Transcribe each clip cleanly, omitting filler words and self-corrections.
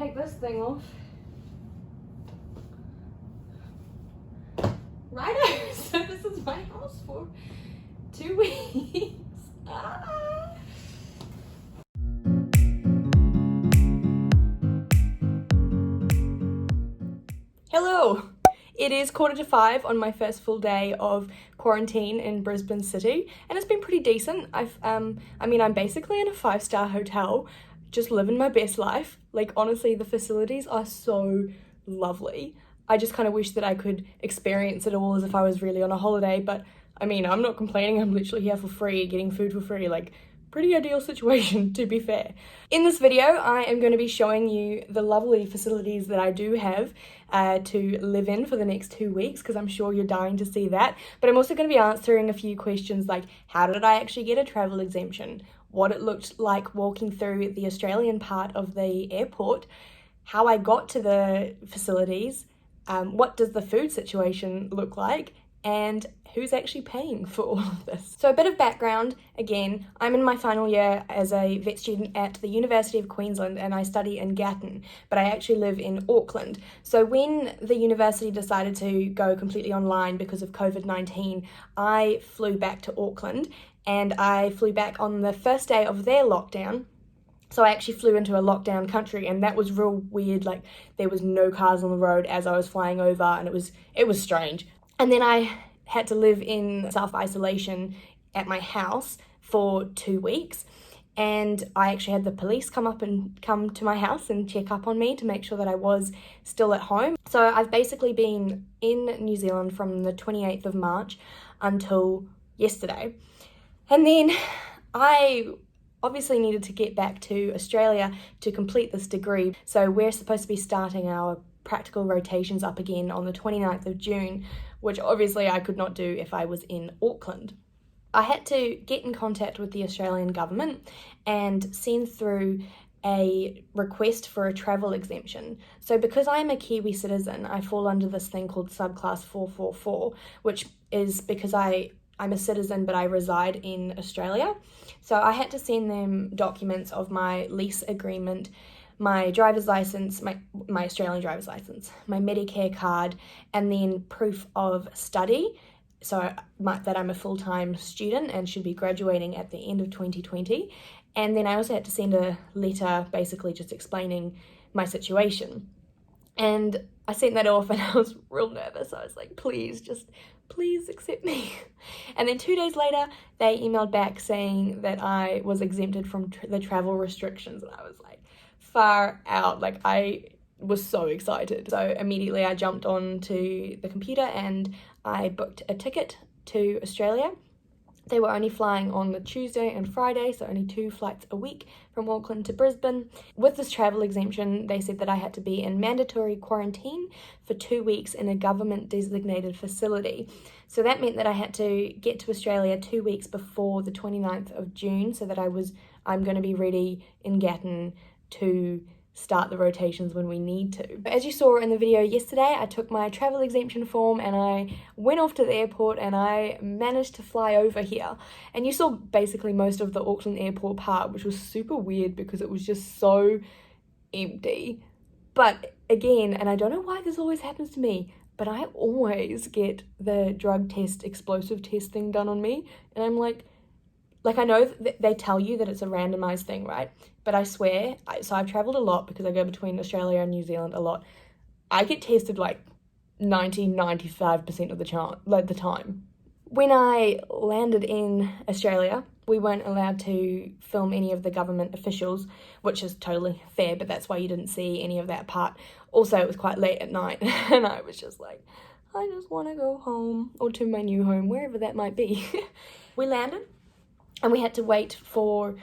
take this thing off. Righto, so this is my house for 2 weeks. Hello! It is 4:45 on my first full day of quarantine in Brisbane City, and it's been pretty decent. I'm basically in a 5-star hotel, just living my best life. Like, honestly, the facilities are so lovely. I just kind of wish that I could experience it all as if I was really on a holiday, but I mean, I'm not complaining. I'm literally here for free, getting food for free, like, pretty ideal situation, to be fair. In this video, I am going to be showing you the lovely facilities that I do have to live in for the next 2 weeks, because I'm sure you're dying to see that. But I'm also going to be answering a few questions like, how did I actually get a travel exemption? What it looked like walking through the Australian part of the airport, how I got to the facilities, what does the food situation look like, and who's actually paying for all of this. So a bit of background, again, I'm in my final year as a vet student at the University of Queensland, and I study in Gatton, but I actually live in Auckland. So when the university decided to go completely online because of COVID-19, I flew back to Auckland, and I flew back on the first day of their lockdown. So I actually flew into a lockdown country, and that was real weird. Like, there was no cars on the road as I was flying over, and it was strange. And then I had to live in self-isolation at my house for 2 weeks. And I actually had the police come to my house and check up on me to make sure that I was still at home. So I've basically been in New Zealand from the 28th of March until yesterday. And then I obviously needed to get back to Australia to complete this degree. So we're supposed to be starting our practical rotations up again on the 29th of June, which obviously I could not do if I was in Auckland. I had to get in contact with the Australian government and send through a request for a travel exemption. So because I'm a Kiwi citizen, I fall under this thing called subclass 444, which is because I'm a citizen, but I reside in Australia. So I had to send them documents of my lease agreement, my driver's license, my Australian driver's license, my Medicare card, and then proof of study. So that I'm a full-time student and should be graduating at the end of 2020. And then I also had to send a letter basically just explaining my situation. And I sent that off, and I was real nervous. I was like, please accept me. And then 2 days later, they emailed back saying that I was exempted from the travel restrictions. And I was like, far out. Like, I was so excited. So immediately I jumped onto the computer and I booked a ticket to Australia. They were only flying on the Tuesday and Friday, so only 2 flights a week from Auckland to Brisbane. With this travel exemption, they said that I had to be in mandatory quarantine for 2 weeks in a government designated facility. So that meant that I had to get to Australia 2 weeks before the 29th of June so that I'm going to be ready in Gatton to start the rotations when we need to. As you saw in the video yesterday, I took my travel exemption form and I went off to the airport and I managed to fly over here. And you saw basically most of the Auckland airport part, which was super weird because it was just so empty. But again, and I don't know why this always happens to me, but I always get the drug test, explosive test thing done on me. And I'm like I know that they tell you that it's a randomized thing, right? But I swear, so I've traveled a lot because I go between Australia and New Zealand a lot. I get tested like 95% of the time. When I landed in Australia, we weren't allowed to film any of the government officials, which is totally fair, but that's why you didn't see any of that part. Also, it was quite late at night, and I was just like, I just want to go home, or to my new home, wherever that might be. We landed, and we had to wait for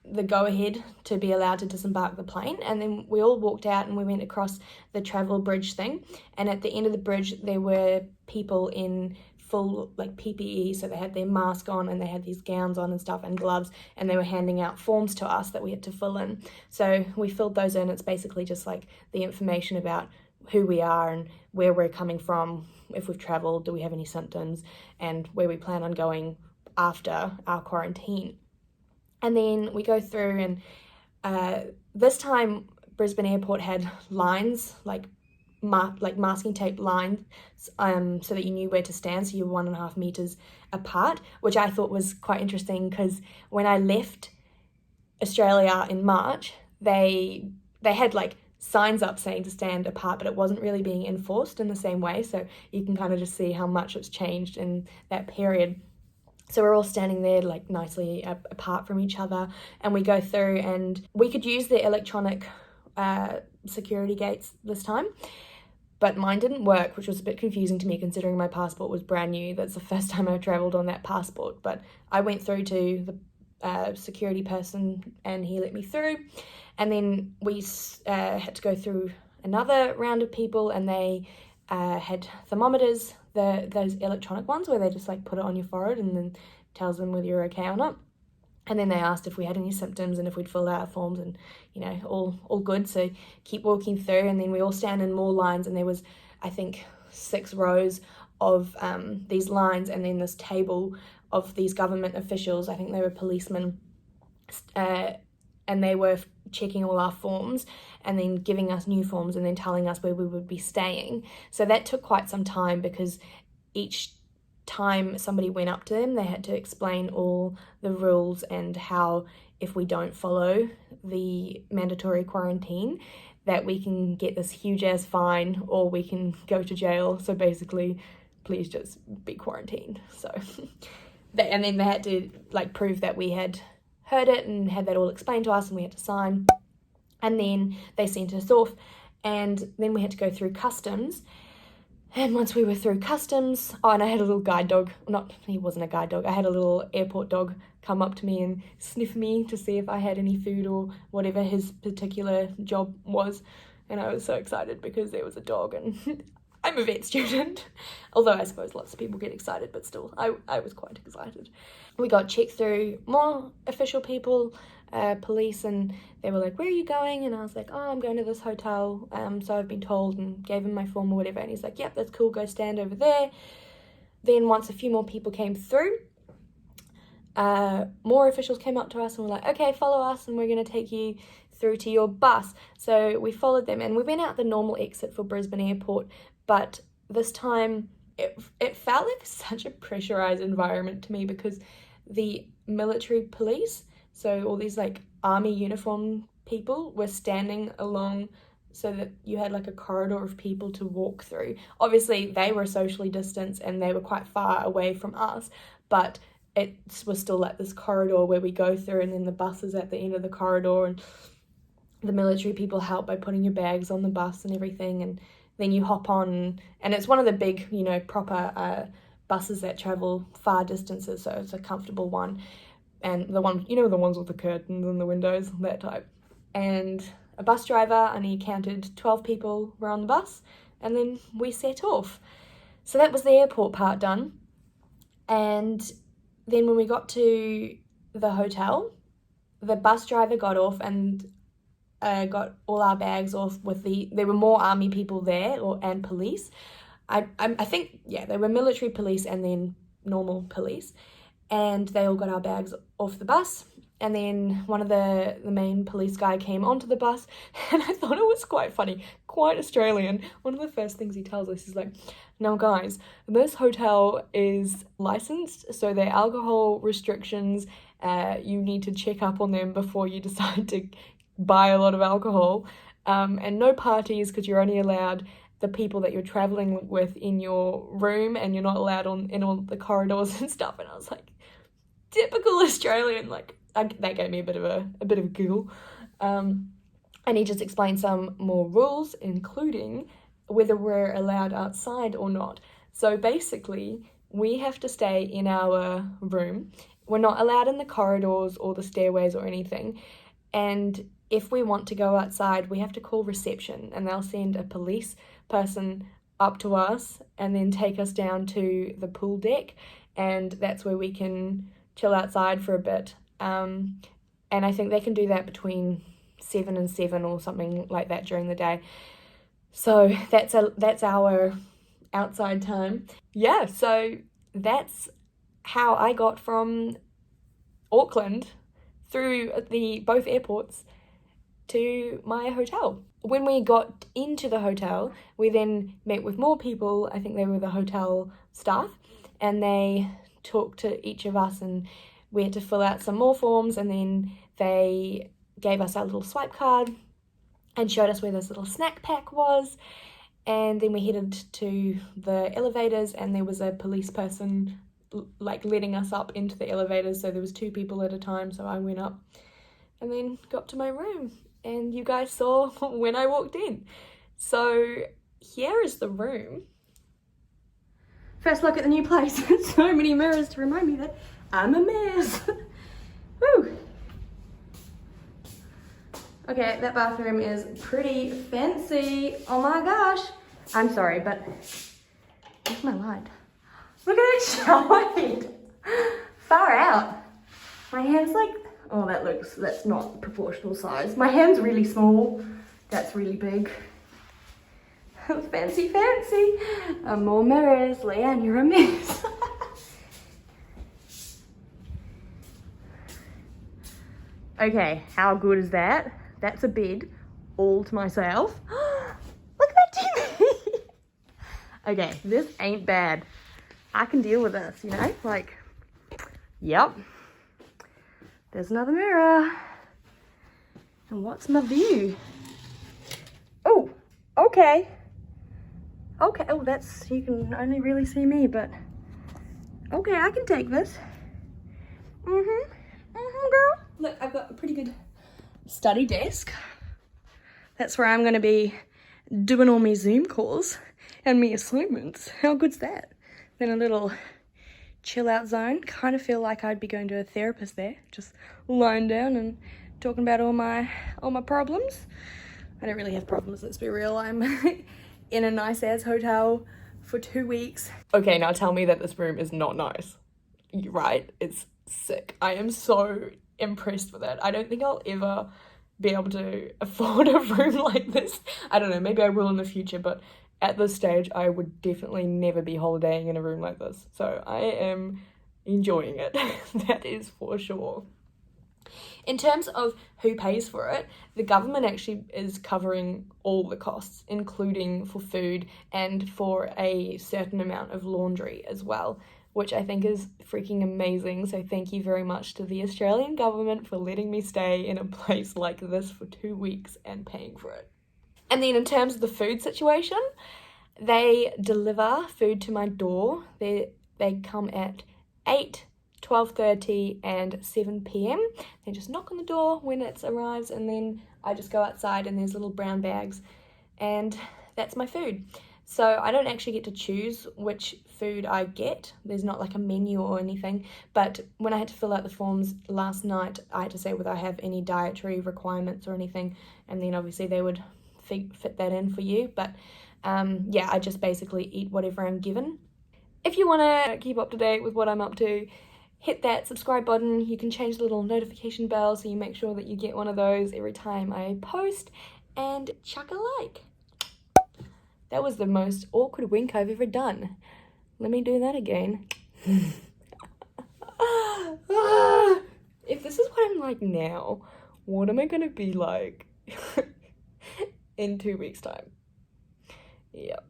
the go-ahead to be allowed to disembark the plane, and then we all walked out and we went across the travel bridge thing, and at the end of the bridge there were people in full like PPE, so they had their mask on and they had these gowns on and stuff and gloves, and they were handing out forms to us that we had to fill in. So we filled those in. It's basically just like the information about who we are and where we're coming from, if we've traveled, do we have any symptoms, and where we plan on going after our quarantine. And then we go through, and this time Brisbane Airport had lines, like masking tape lines, so that you knew where to stand, so you're 1.5 meters apart, which I thought was quite interesting, because when I left Australia in March, they had like signs up saying to stand apart, but it wasn't really being enforced in the same way, so you can kind of just see how much it's changed in that period. So we're all standing there like nicely apart from each other, and we go through, and we could use the electronic security gates this time, but mine didn't work, which was a bit confusing to me considering my passport was brand new. That's the first time I've travelled on that passport, but I went through to the security person and he let me through, and then we had to go through another round of people, and they had thermometers, those electronic ones where they just like put it on your forehead and then tells them whether you're okay or not. And then they asked if we had any symptoms and if we'd filled out our forms, and all good, so keep walking through. And then we all stand in more lines, and there was, I think, 6 rows of these lines, and then this table of these government officials, I think they were policemen, and they were checking all our forms and then giving us new forms and then telling us where we would be staying. So that took quite some time, because each time somebody went up to them, they had to explain all the rules and how if we don't follow the mandatory quarantine, that we can get this huge ass fine or we can go to jail. So basically, please just be quarantined. So and then they had to like prove that we had heard it and had that all explained to us, and we had to sign. And then they sent us off, and then we had to go through customs. And once we were through customs, and I had a little guide dog, he wasn't a guide dog, I had a little airport dog come up to me and sniff me to see if I had any food or whatever his particular job was. And I was so excited because there was a dog, and I'm a vet student. Although I suppose lots of people get excited, but still, I was quite excited. We got checked through more official people, police, and they were like, where are you going? And I was like, oh, I'm going to this hotel, so I've been told, and gave him my form or whatever. And he's like, yep, that's cool, go stand over there. Then once a few more people came through, more officials came up to us and were like, okay, follow us and we're going to take you through to your bus. So we followed them, and we went out the normal exit for Brisbane Airport, but this time it felt like such a pressurized environment to me, because the military police, so all these like army uniform people, were standing along so that you had like a corridor of people to walk through. Obviously they were socially distanced and they were quite far away from us, but it was still like this corridor where we go through, and then the bus is at the end of the corridor, and the military people help by putting your bags on the bus and everything, and then you hop on, and it's one of the big, proper buses that travel far distances, so it's a comfortable one, and the one, the ones with the curtains and the windows, that type. And a bus driver, and he counted 12 people were on the bus, and then we set off. So that was the airport part done. And then when we got to the hotel, the bus driver got off and got all our bags off there were more army people there, and police. I think, yeah, they were military police and then normal police, and they all got our bags off the bus. And then one of the main police guy came onto the bus, and I thought it was quite funny, quite Australian. One of the first things he tells us is like, now guys, this hotel is licensed, so their alcohol restrictions, you need to check up on them before you decide to buy a lot of alcohol, and no parties, because you're only allowed the people that you're traveling with in your room, and you're not allowed in all the corridors and stuff. And I was like, typical Australian, that gave me a bit of a giggle. And he just explained some more rules, including whether we're allowed outside or not. So basically, we have to stay in our room. We're not allowed in the corridors or the stairways or anything. And if we want to go outside, we have to call reception, and they'll send a police person up to us and then take us down to the pool deck, and that's where we can chill outside for a bit. And I think they can do that between 7 and 7 or something like that during the day. So that's our outside time. Yeah, so that's how I got from Auckland through both airports to my hotel. When we got into the hotel, we then met with more people. I think they were the hotel staff, and they talked to each of us, and we had to fill out some more forms, and then they gave us our little swipe card and showed us where this little snack pack was. And then we headed to the elevators, and there was a police person like letting us up into the elevators, so there was 2 people at a time. So I went up and then got to my room, and you guys saw when I walked in. So here is the room. First look at the new place. So many mirrors to remind me that I'm a mess. Woo! Okay, that bathroom is pretty fancy. Oh my gosh. I'm sorry, but where's my light? Look at that shower head. Far out. My hand's like, oh, that's not proportional size. My hand's really small. That's really big. Fancy, fancy. More mirrors. Leanne, you're a mess. Okay, how good is that? That's a bed all to myself. Look at that TV. Okay, this ain't bad. I can deal with this, you know? Like, yep. There's another mirror. And what's my view? Oh, okay. Okay, oh, you can only really see me, but okay, I can take this. Girl. Look, I've got a pretty good study desk. That's where I'm going to be doing all my Zoom calls and my assignments. How good's that? Then a little chill out zone. Kind of feel like I'd be going to a therapist there, just lying down and talking about all my problems. I don't really have problems, let's be real. I'm in a nice ass hotel for 2 weeks. Okay, now tell me that this room is not nice. Right? It's sick. I am so impressed with it. I don't think I'll ever be able to afford a room like this. I don't know, maybe I will in the future, but at this stage I would definitely never be holidaying in a room like this. So I am enjoying it. That is for sure. In terms of who pays for it, the government actually is covering all the costs, including for food and for a certain amount of laundry as well, which I think is freaking amazing. So thank you very much to the Australian government for letting me stay in a place like this for 2 weeks and paying for it. And then in terms of the food situation, they deliver food to my door. They come at 8, 12:30 and 7 p.m. They just knock on the door when it arrives, and then I just go outside and there's little brown bags, and that's my food. So I don't actually get to choose which food I get. There's not like a menu or anything, but when I had to fill out the forms last night, I had to say whether I have any dietary requirements or anything, and then obviously they would fit that in for you. But yeah, I just basically eat whatever I'm given. If you want to keep up to date with what I'm up to, hit that subscribe button. You can change the little notification bell so you make sure that you get one of those every time I post, and chuck a like. That was the most awkward wink I've ever done. Let me do that again. If this is what I'm like now, what am I gonna be like in 2 weeks' time? Yep.